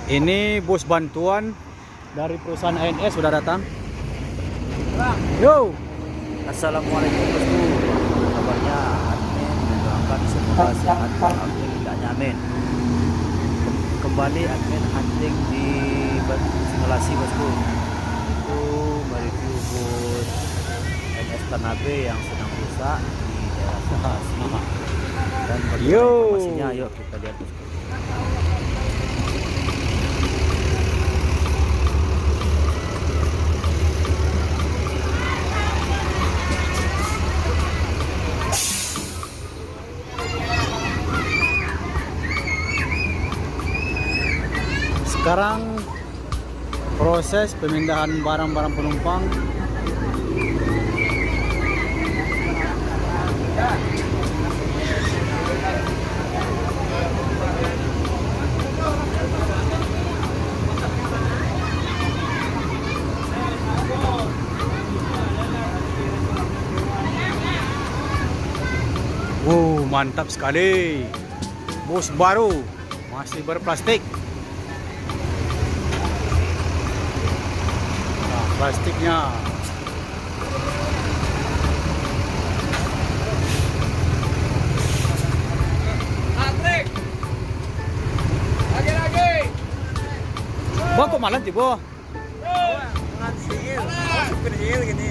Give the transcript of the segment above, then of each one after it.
Ini bus bantuan dari perusahaan ANS sudah datang. Yo. Assalamualaikum bosku. Bagaimana kabarnya? Admin mendoakan semoga sehat walafiat tidak nyamin. Kembali admin hunting di simulasi bosku. Itu mereview bus NS Tanabe yang sedang rusak di daerah Bekasi. Dan bagaimana informasinya? Yuk kita lihat bosku. Sekarang proses pemindahan barang-barang penumpang. Mantap sekali. Bus baru, masih berplastik. Plastiknya Atrik lagi Bang, kok malam tiba? Gini.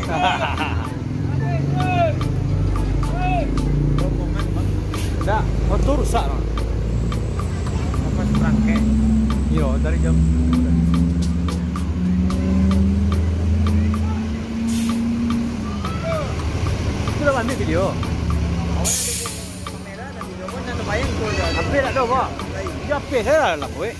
Enggak, motor rusak loh. Apa perangke? Iya, dari jam sudah ambil video. Kamera dan video pun ada bayang tuh. Apa nak tahu kok? Dia apa saya lah kowe.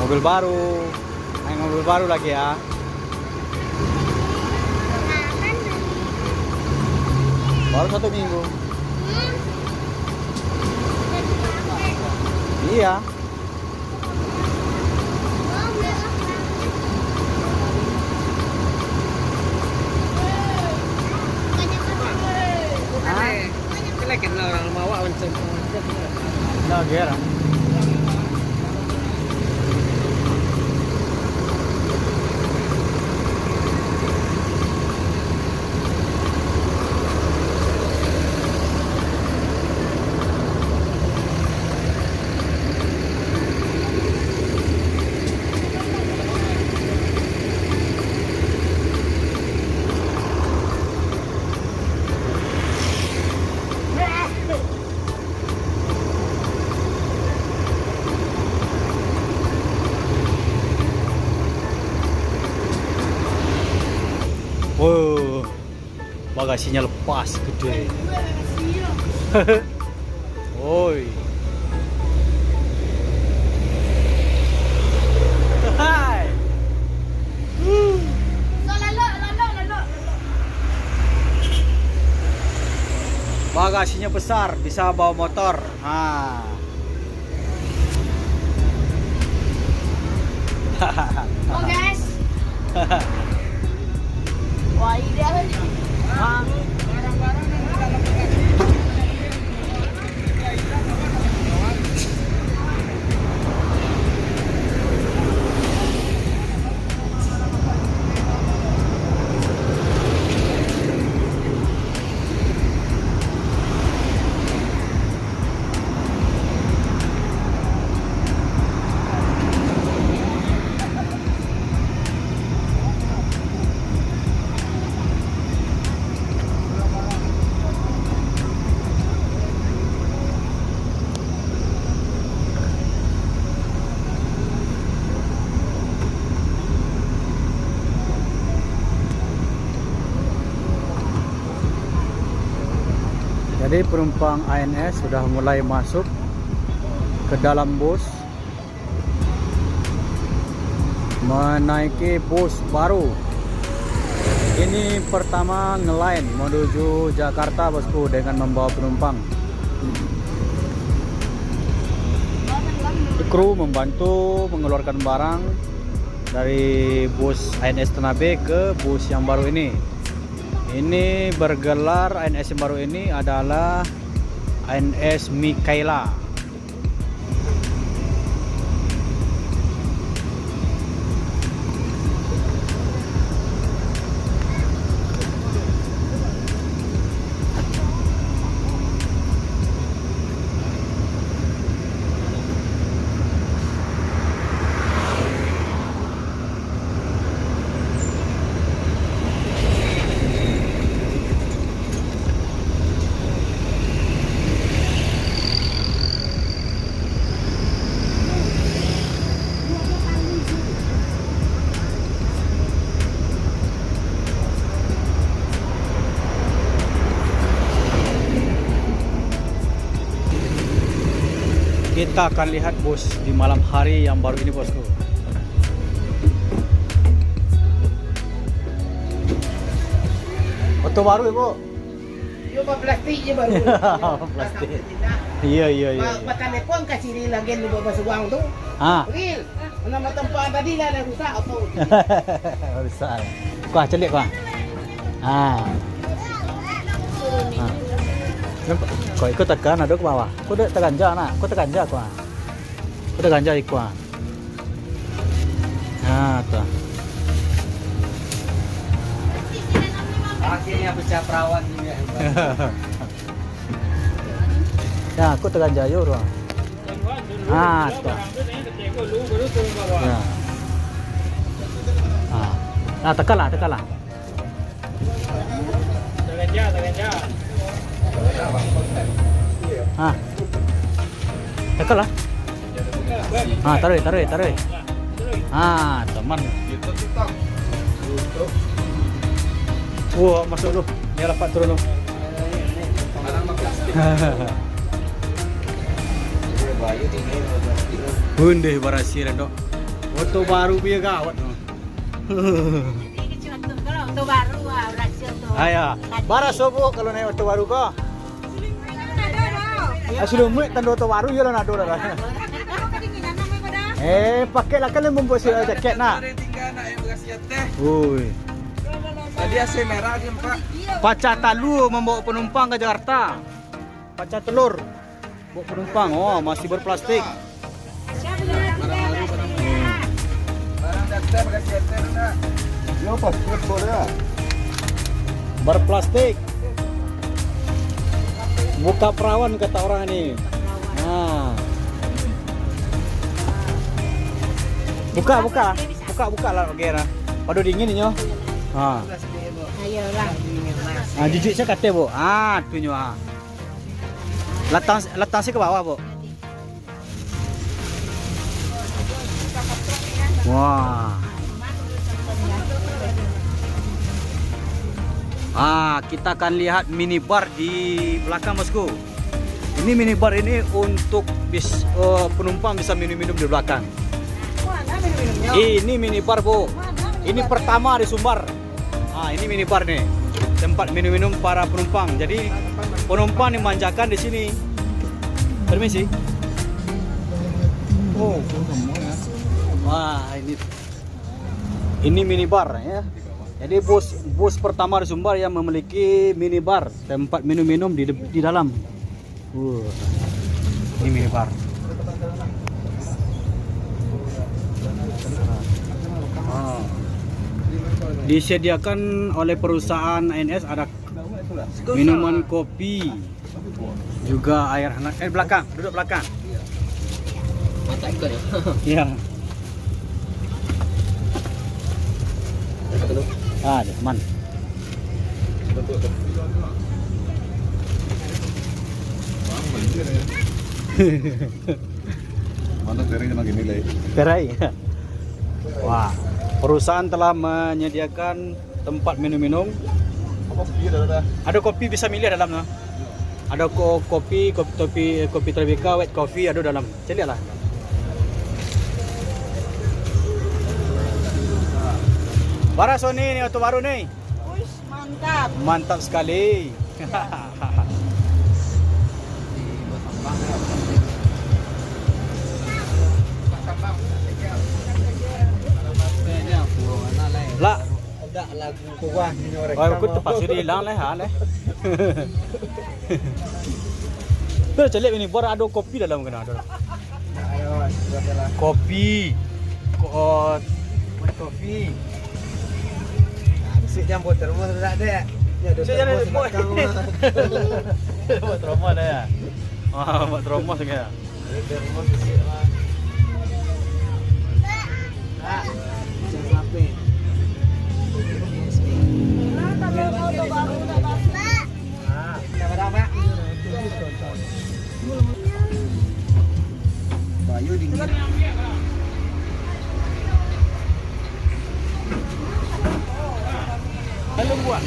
Mobil baru, naik mobil baru lagi ya. Baru 1 minggu. Iya. Lagi orang bawa untuk Nah, gera. Wow, bagasinya lepas gede. Oi. Hai. Bagasinya besar, bisa bawa motor. Oh guys. Wah, ideal nih. barang-barang yang di dalam bagasi. Jadi penumpang ANS sudah mulai masuk ke dalam bus, menaiki bus baru. Ini pertama ngeline menuju Jakarta bosku dengan membawa penumpang. Kru membantu mengeluarkan barang dari bus ANS Tanabe ke bus yang baru ini. Ini bergelar ANS yang baru ini adalah ANS Mikaela. Kita akan lihat bus di malam hari yang baru ini bosku. Foto baru ya bu? Yo plastik je baru. Plastik. Iya. Pak telepon kasih dia lagi lu bawa uang tu. Real. Nama tempat tadi lah dah rusak auto. Rusak. Kuah celik kuah. Nampak? Kau ikut tekan ada ke bawah. Kau dah terganja nak. Kau terganja kuah. Kau terganja ikut. Tuh. Akhirnya pecah perawan juga. Ya, aku terganja yo ruang. Tuh. Ya. Tekanlah. Terganja. Tekanlah. Tarik. Teman. Wah, masuk dulu. Ni rapat turun dulu. Bundeh barasi rendok. Foto baru biar gawat. Auto baru berhasil tu. Ayah, baraso bu kalau naik auto baru kok. Sudah muat tanda auto baru ya lah nado dah. Pakailah kan membuat jaket nak. Ui. Tadi AC merah dia Pak. Pacar talu membawa penumpang ke Jakarta. Pacar telur bawa penumpang. Oh, masih berplastik. Barang daktar bekas yater nak. Yo paspor boleh. Berplastik. Buka perawan kata orang ini. Buka lah Gera. Padu dingin ini yo. Ayolah. Jujur saya kata bu. Tu nyo. Letak sih ke bawah bu. Wah. Kita akan lihat minibar di belakang bosku. Ini minibar ini untuk penumpang bisa minum-minum di belakang. Ini minibar bu. Ini pertama di Sumbar. Ini minibar nih. Tempat minum-minum para penumpang. Jadi penumpang dimanjakan di sini. Permisi. Wah, ini minibar ya. Jadi bus pertama di Sumbar yang memiliki minibar, tempat minum-minum di dalam. Ini minibar. Disediakan oleh perusahaan ANS ada minuman kopi, juga air hangat. Belakang, duduk belakang. Mata ikut ya. Ya. Ada man. Mana terai lagi nilai? Terai. Wah, perusahaan telah menyediakan tempat minum-minum. Kopi ada. Ada kopi bisa milih dalamnya. Ada kopi Trabika, white coffee ada dalam. Cek lihat lah. Bara Sony ini auto baru nih. Uish, mantap. Mantap sekali. Lah, Ada lagu kuah ini orang. oh, aku terpaksa hilang lah, leh. Tuh, celik ini, bara ada kopi dalam kena ada. Kopi, kopi. Si campur termos tak ada. Ya, Saya jangan buat. Buat trauma dah ya. Ah, buat trauma sangat. Termos si lah. Jangan sampai. Bayu dingin. Belum buat.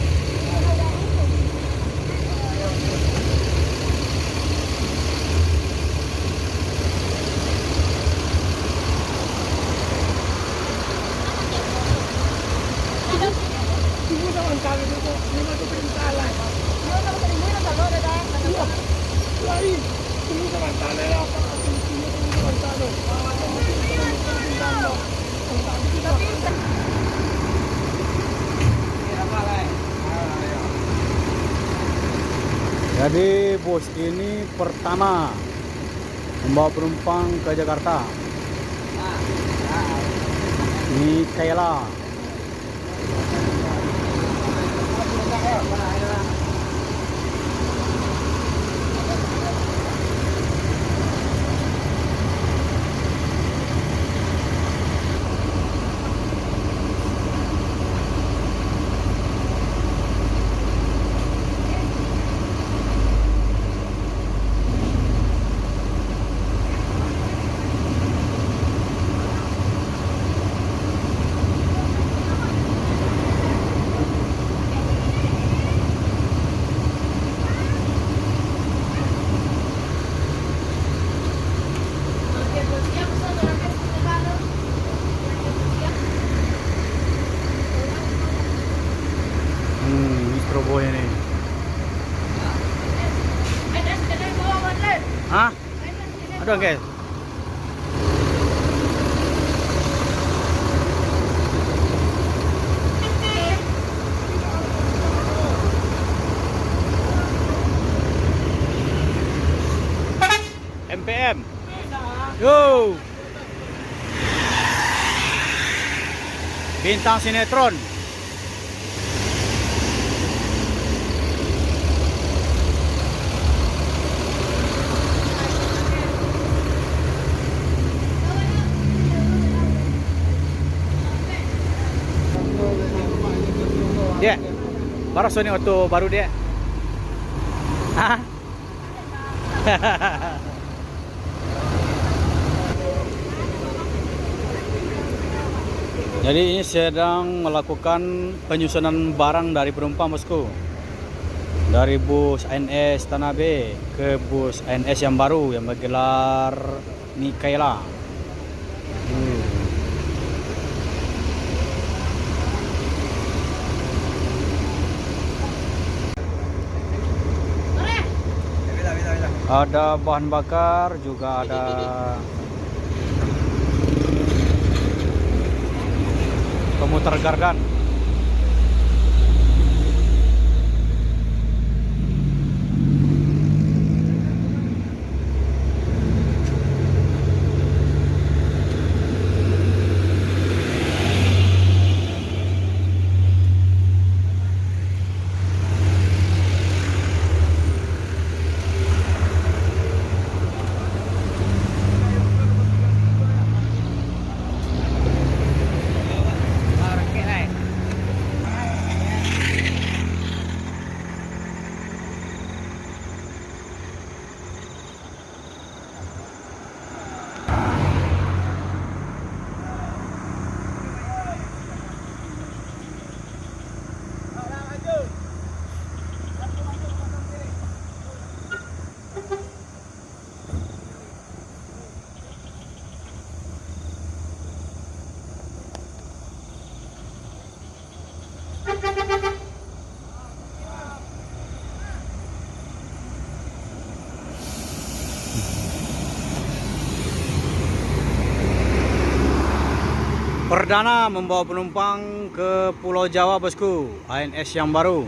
Jadi bus ini pertama membawa penumpang ke Jakarta. Ini Kayla. Mistro Boy ini. Hah? Ada guys. MPM. Yo. Bintang sinetron. Dia, baru Sony auto baru dia. Hah? Jadi ini sedang melakukan penyusunan barang dari penumpang bosku. Dari bus ANS Tanah B ke bus ANS yang baru yang bergelar Mikaela. Ada bahan bakar, juga ada pemutar gardan. Perdana membawa penumpang ke Pulau Jawa bosku, ANS yang baru.